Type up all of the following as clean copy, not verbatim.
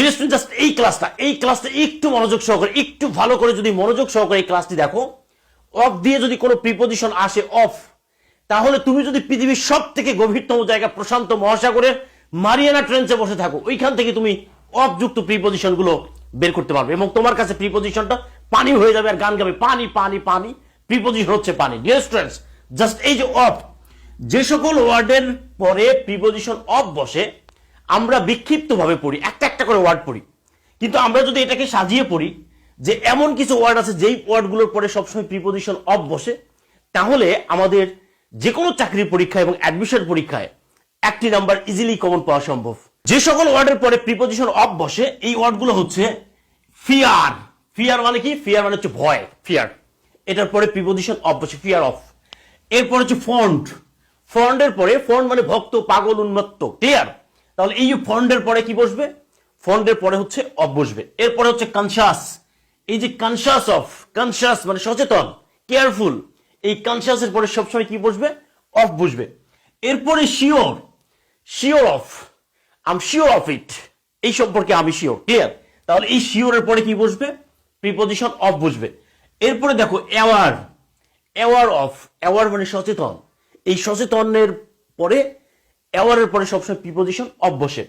Dear student, just এই ক্লাসটা একটু মনোযোগ সহকারে, একটু ভালো করে যদি মনোযোগ সহকারে এই ক্লাসটি দেখো, অফ দিয়ে যদি কোনো প্রিপজিশন আসে অফ, তাহলে তুমি যদি পৃথিবীর সব থেকে গভীরতম জায়গা প্রশান্ত মহাসাগরের মারিয়ানা ট্রেঞ্চে বসে থাকো, ওইখান থেকে তুমি অফ যুক্ত প্রিপজিশন গুলো বের করতে পারবে এবং তোমার কাছে প্রিপজিশনটা পানি হয়ে যাবে আর গান গাবে পানি পানি পানি, প্রিপজিশন হচ্ছে পানি। ডিয়ার স্টুডেন্টস, জাস্ট এই যে অফ, যে সকল ওয়ার্ডের পরে প্রিপজিশন অফ বসে আমরা বিক্ষিপ্তভাবে পড়ি, একটা একটা করে ওয়ার্ড পড়ি, কিন্তু আমরা যদি এটাকে সাজিয়ে পড়ি যে এমন কিছু ওয়ার্ড আছে যেই ওয়ার্ডগুলোর পরে সবসময় প্রিপজিশন অফ বসে, তাহলে আমাদের যে কোনো চাকরির পরীক্ষা এবং অ্যাডমিশন পরীক্ষায় একটি নাম্বার ইজিলি কমন পাওয়া সম্ভব। যে সকল ওয়ার্ডের পরে প্রিপজিশন অফ বসে এই ওয়ার্ডগুলো হচ্ছে ফিয়ার। ফিয়ার মানে কি? ফিয়ার মানে হচ্ছে ভয়, ফিয়ার। এটার পরে প্রিপজিশন অফ বসে, ফিয়ার অফ। এরপর হচ্ছে ফন্ড। ফন্ডের পরে, ফন্ড মানে ভক্ত, পাগল, উন্মত্ত, ক্লিয়ার? তাহলে এই ফন্ডের পরে কি বসবে? ফন্ডের পরে হচ্ছে অফ বসবে। এরপরে হচ্ছে কনশাস। এই যে কনশাস অফ, কনশাস মানে সচেতন, কেয়ারফুল, এই কনশাসের পরে সবসময় কি বসবে? অফ বসবে। এরপরে sure, sure of, I am sure of it, এই সম্পর্কে আমি শিওর, ক্লিয়ার? তাহলে এই শিওরের পরে কি বসবে? প্রিপজিশন অফ বসবে। এরপরে দেখো অ্যাওয়ার, অ্যাওয়ার অফ, অ্যাওয়ার মানে সচেতন, এই সচেতনের পরে অ্যাওয়ারের পরে সবসময় প্রিপজিশন অফ বসে।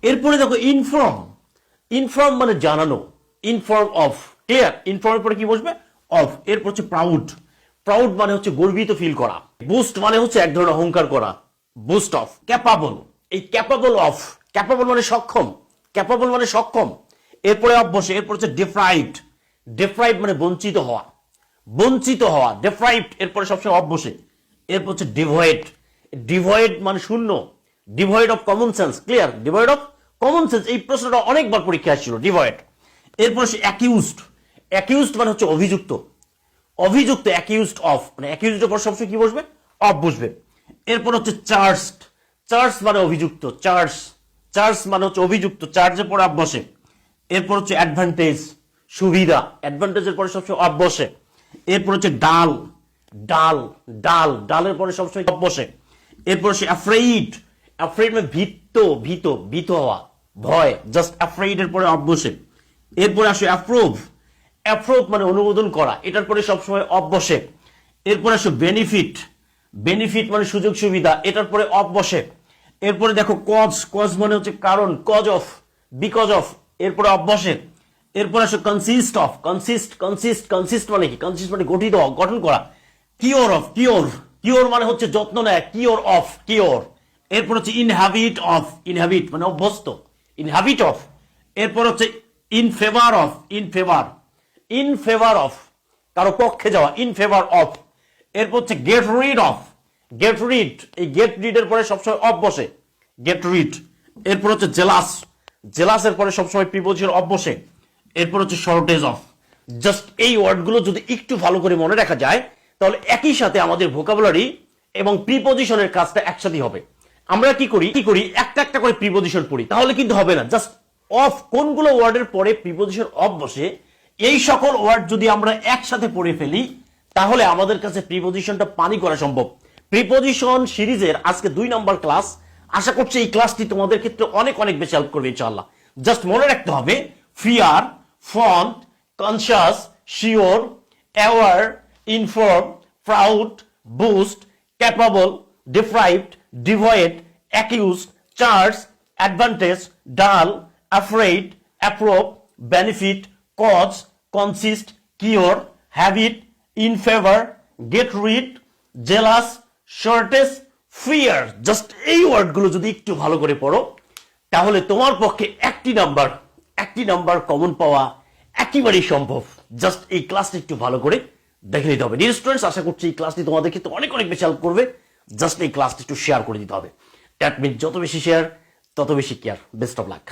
এরপরে দেখো ইনফর্ম, ইনফর্ম মানে জানানো, ইনফর্ম অফ, ক্লিয়ার? ইনফর্মের পরে কি বসবে? অফ। এরপর হচ্ছে প্রাউড, প্রাউড মানে হচ্ছে গর্বিত ফিল করা। বুস্ট মানে হচ্ছে এক ধরনের অহংকার করা, বুস্ট অফ। ক্যাপাবল, এই ক্যাপাবল অফ, ক্যাপাবল মানে সক্ষম, ক্যাপাবল মানে সক্ষম, এরপরে অফ বসে। এরপর হচ্ছে ডিপ্রাইভড, ডিপ্রাইভ মানে বঞ্চিত হওয়া, বঞ্চিত হওয়া, ডিপ্রাইভড, এরপরে সবসময় অফ বসে। এরপর হচ্ছে ডিভয়েড, ডিভয়েড মানে শূন্য, devoid of common sense, clear? Devoid of common sense, এই প্রশ্নটা অনেকবার পরীক্ষা আসছিল, ডিভয়েড। এরপর হচ্ছে অ্যাকিউজড, অ্যাকিউজড মানে হচ্ছে অভিযুক্ত, অভিযুক্ত, অ্যাকিউজড অফ মানে অ্যাকিউজডের পর সবসময় কি বসবে? অফ বসবে। এরপর হচ্ছে চার্জড, চার্জ মানে অভিযুক্ত, চার্জ, চার্জ মানে হচ্ছে অভিযুক্ত, চার্জের পর অফ বসে। এরপর হচ্ছে অ্যাডভান্টেজ, সুবিধা, অ্যাডভান্টেজের পরে সবসময় অফ বসে। এরপর হচ্ছে ডাল, ডাল, ডাল, ডালের পরে সবসময় অফ বসে। এরপর হচ্ছে অ্যাফ্রেইড, অ্যাফ্রেইড মানে ভীত, ভীত, ভীত হওয়া, ভয়, জাস্ট অ্যাফ্রেইড এর পরে অফ বসে। এরপরে আসে অ্যাপ্রুভ, অ্যাপ্রুভ মানে অনুমোদন করা, এটার পরে সবসময় অফ বসে। এরপরে আসে বেনিফিট, বেনিফিট মানে সুযোগ সুবিধা, এটার পরে অফ বসে। এরপরে দেখো কজ, কজ মানে হচ্ছে কারণ, কজ অফ, বিকজ অফ, এরপরে অফ বসে। এরপর আসে consist of, consist, consist, consist মানে কি? কনসিস্ট মানে গঠিত, গঠন করা। কিওর অফ, কিওর, কিওর মানে হচ্ছে যত্ন নেয়, কিওর অফ, কিওর। এরপর হচ্ছে ইনহ্যাবিট অফ, ইনহ্যাবিট মানে অভ্যস্ত, ইনহ্যাবিট অফ। এরপর হচ্ছে in favour of, in favour, in favour of, কারো পক্ষে যাওয়া, ইন ফেভার অফ। এরপর হচ্ছে get rid of, get rid, এই গেট রিড এর পরে সবসময় অফ বসে, গেট রিড। এরপর হচ্ছে জেলাস, জেলাসের পরে সবসময় প্রিপজিশন অফ বসে। এরপর হচ্ছে শর্টেজ অফ। জাস্ট এই ওয়ার্ডগুলো যদি একটু ভালো করে মনে রাখা যায়, তাহলে একই সাথে আমাদের ভোকাবুলারি এবং প্রিপজিশনের কাজটা একসাথে হবে। আমরা কি করি একটা একটা করে প্রিপজিশন পড়ি, তাহলে কিন্তু হবে না। জাস্ট অফ, কোনগুলো ওয়ার্ডের পরে প্রিপজিশন অফ বসে, এই সকল ওয়ার্ড যদি আমরা একসাথে পড়ে ফেলি, তাহলে আমাদের কাছে প্রিপজিশনটা পানি করা সম্ভব। প্রিপজিশন সিরিজের আজকে 2 নাম্বার ক্লাস, আশা করছি এই ক্লাসটি তোমাদের ক্ষেত্রে অনেক অনেক বেশি হেল্প করবে ইনশাআল্লাহ। জাস্ট মনে রাখতে হবে fear, fond, conscious, sure, aware, inform, proud, boost, capable, deprived, devoid, accuse, charge, advantage, dull, afraid, approve, benefit, cause, consist, cure, habit, in favour, get rid, jealous, shortage, fear. Just এই ওয়ার্ডগুলো যদি একটু ভালো করে পড়ো, তাহলে তোমার পক্ষে একটি নাম্বার কমন পাওয়া একেবারেই সম্ভব। জাস্ট এই ক্লাসটা একটু ভালো করে দেখে নিতে হবে। ডিয়ার স্টুডেন্টস, আশা করছি এই ক্লাসটি তোমাদের ক্ষেত্রে অনেক অনেক বেশি হেল্প করবে। জাস্ট এই ক্লাসটি একটু শেয়ার করে দিতে হবে। দ্যাট মিনস যত বেশি শেয়ার তত বেশি কেয়ার। Best of luck.